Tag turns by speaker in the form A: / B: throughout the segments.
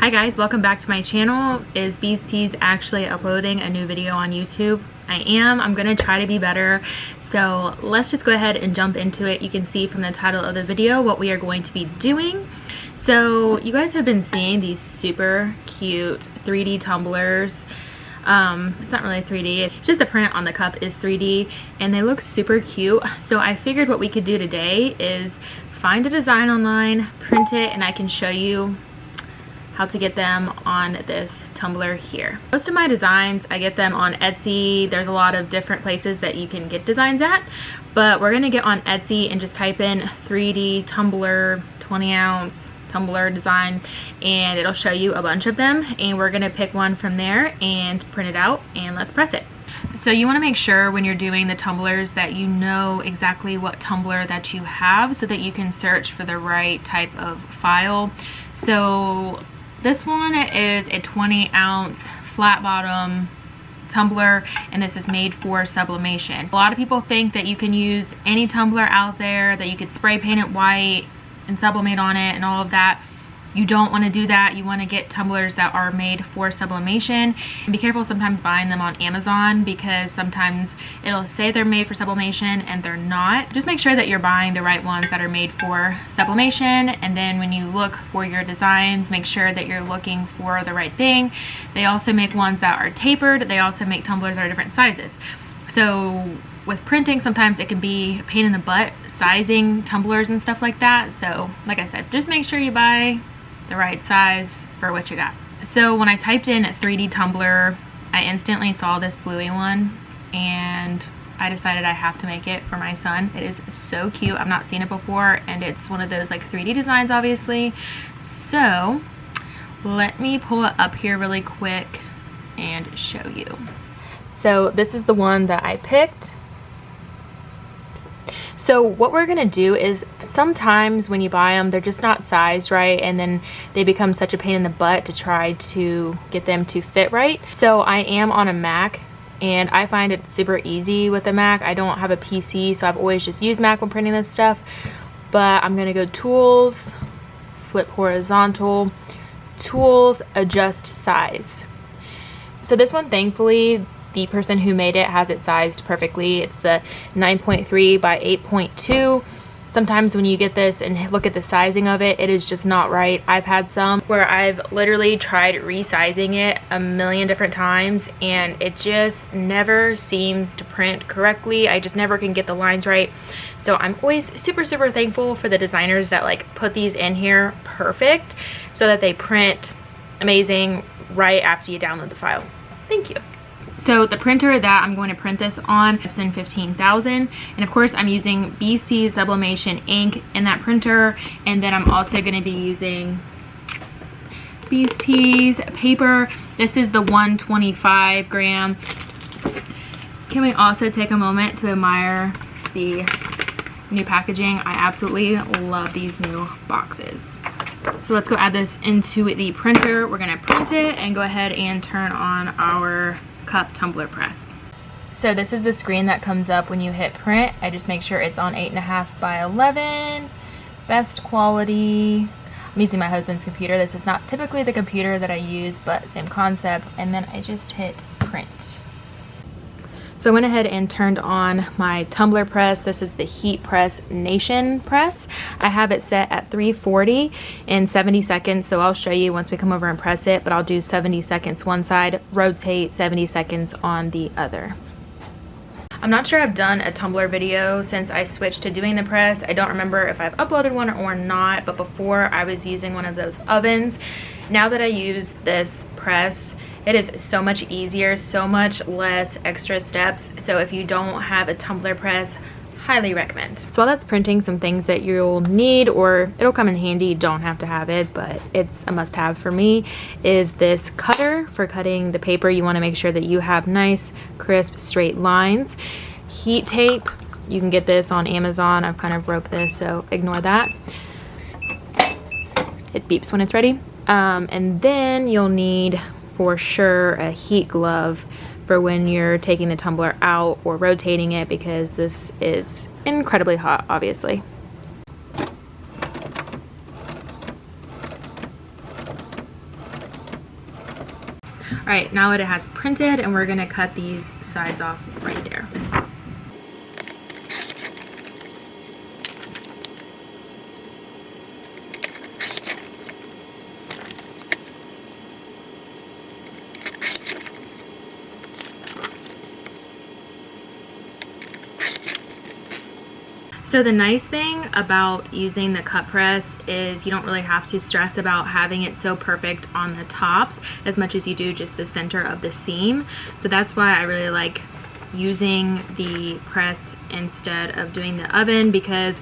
A: Hi guys, welcome back to my channel. Is Bees Tees actually uploading a new video on YouTube? I am. I'm gonna try to be better. So let's just go ahead and jump into it. You can see from the title of the video what we are going to be doing. So you guys have been seeing these super cute 3D tumblers. It's not really 3D, it's just the print on the cup is 3D and they look super cute. So I figured what we could do today is find a design online, print it, and I can show you how to get them on this tumbler here. Most of my designs, I get them on Etsy. There's a lot of different places that you can get designs at, but we're gonna get on Etsy and just type in 3D tumbler 20-ounce tumbler design and it'll show you a bunch of them, and we're gonna pick one from there and print it out and let's press it. So you want to make sure when you're doing the tumblers that you know exactly what tumbler that you have so that you can search for the right type of file. So this one is a 20-ounce flat bottom tumbler and this is made for sublimation. A lot of people think that you can use any tumbler out there, that you could spray paint it white and sublimate on it and all of that. You don't want to do that. You want to get tumblers that are made for sublimation, and be careful sometimes buying them on Amazon because sometimes it'll say they're made for sublimation and they're not. Just make sure that you're buying the right ones that are made for sublimation, and then when you look for your designs, make sure that you're looking for the right thing. They also make ones that are tapered. They also make tumblers that are different sizes. So with printing, sometimes it can be a pain in the butt sizing tumblers and stuff like that. So like I said, just make sure you buy the right size for what you got. So when I typed in 3D tumbler, I instantly saw this bluey one and I decided I have to make it for my son. It is so cute. I've not seen it before and it's one of those like 3D designs obviously. So let me pull it up here really quick and show you. So this is the one that I picked. So what we're gonna do is sometimes when you buy them, they're just not sized right, and then they become such a pain in the butt to try to get them to fit right. So I am on a Mac and I find it super easy with a Mac. I don't have a PC, so I've always just used Mac when printing this stuff. But I'm gonna go tools, flip horizontal, tools, adjust size. So this one, thankfully, the person who made it has it sized perfectly. It's the 9.3 by 8.2. Sometimes when you get this and look at the sizing of it, it is just not right. I've had some where I've literally tried resizing it a million different times and it just never seems to print correctly. I just never can get the lines right. So I'm always super thankful for the designers that like put these in here perfect so that they print amazing right after you download the file. Thank you. So the printer that I'm going to print this on is in 15,000, and of course I'm using Bees Tees Sublimation ink in that printer, and then I'm also going to be using Bees Tees paper. This is the 125 gram. Can we also take a moment to admire the new packaging? I absolutely love these new boxes. So let's go add this into the printer. We're going to print it and go ahead and turn on our cup Tumbler Press. So this is the screen that comes up when you hit print. I just make sure it's on 8.5 by 11, best quality. I'm using my husband's computer. This is not typically the computer that I use, but same concept. And then I just hit print. So I went ahead and turned on my Tumbler Press. This is the Heat Press Nation press. I have it set at 340 in 70 seconds. So I'll show you once we come over and press it, but I'll do 70 seconds one side, rotate 70 seconds on the other. I'm not sure I've done a tumbler video since I switched to doing the press. I don't remember if I've uploaded one or not, but before I was using one of those ovens. Now that I use this press, it is so much easier, so much less extra steps. So if you don't have a tumbler press, highly recommend. So while that's printing, some things that you'll need, or it'll come in handy, you don't have to have it, but it's a must-have for me, is this cutter for cutting the paper. You want to make sure that you have nice, crisp, straight lines. Heat tape, you can get this on Amazon. I've kind of broke this, so ignore that. It beeps when it's ready. And then you'll need for sure a heat glove for when you're taking the tumbler out or rotating it, because this is incredibly hot, obviously. right, now it has printed, and we're gonna cut these sides off right there. So the nice thing about using the cut press is you don't really have to stress about having it so perfect on the tops as much as you do just the center of the seam. So that's why I really like using the press instead of doing the oven, because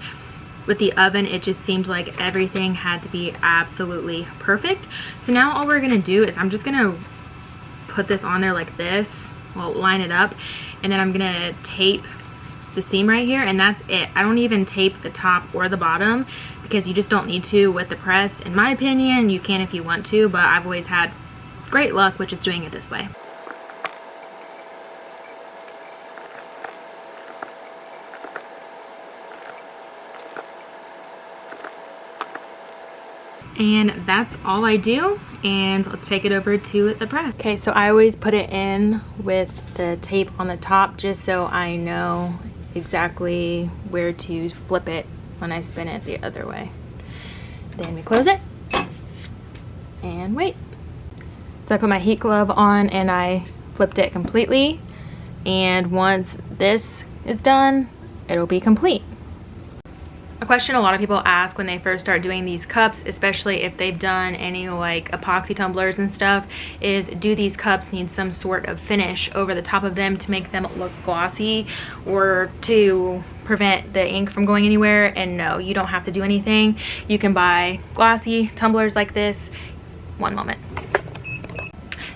A: with the oven it just seemed like everything had to be absolutely perfect. So now all we're gonna do is I'm just gonna put this on there like this, well, line it up, and then I'm gonna tape the seam right here, and that's it. I don't even tape the top or the bottom because you just don't need to with the press. In my opinion, you can if you want to, but I've always had great luck with just doing it this way. And that's all I do, and let's take it over to the press. Okay, so I always put it in with the tape on the top just so I know exactly where to flip it when I spin it the other way. Then we close it and wait. So I put my heat glove on and I flipped it completely, and once this is done, it'll be complete. A question a lot of people ask when they first start doing these cups, especially if they've done any like epoxy tumblers and stuff, is do these cups need some sort of finish over the top of them to make them look glossy or to prevent the ink from going anywhere? And no, you don't have to do anything. You can buy glossy tumblers like this. One moment.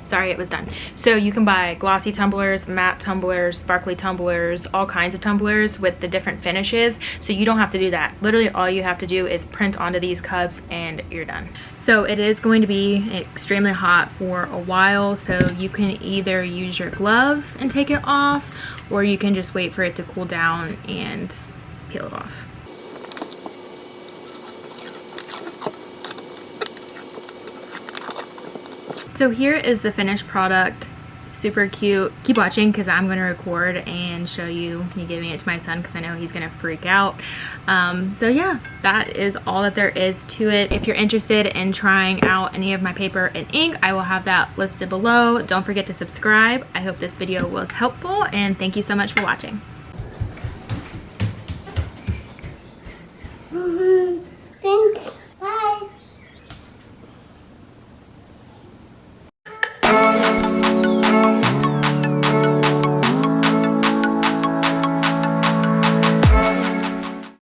A: Sorry, it was done. So you can buy glossy tumblers, matte tumblers, sparkly tumblers, all kinds of tumblers with the different finishes. So you don't have to do that. Literally all you have to do is print onto these cups and you're done. So it is going to be extremely hot for a while. So you can either use your glove and take it off, or you can just wait for it to cool down and peel it off. So here is the finished product. Super cute. Keep watching because I'm going to record and show you me giving it to my son because I know he's going to freak out. So yeah, that is all that there is to it. If you're interested in trying out any of my paper and ink, I will have that listed below. Don't forget to subscribe. I hope this video was helpful, and thank you so much for watching.